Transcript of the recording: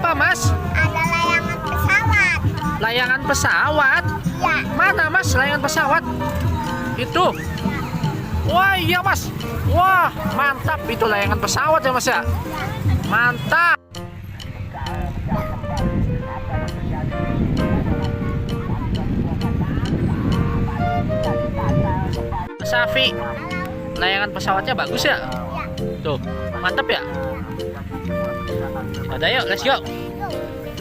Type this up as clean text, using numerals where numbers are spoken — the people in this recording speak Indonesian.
apa, Mas? Ada layangan pesawat. Layangan pesawat? Ya. Mana, Mas, layangan pesawat? Itu. Wah, iya, Mas. Wah, mantap. Itu layangan pesawat ya, Mas ya. Mantap. Mas Safi, layangan pesawatnya bagus ya? Tuh, mantap ya. Ada yuk, let's go.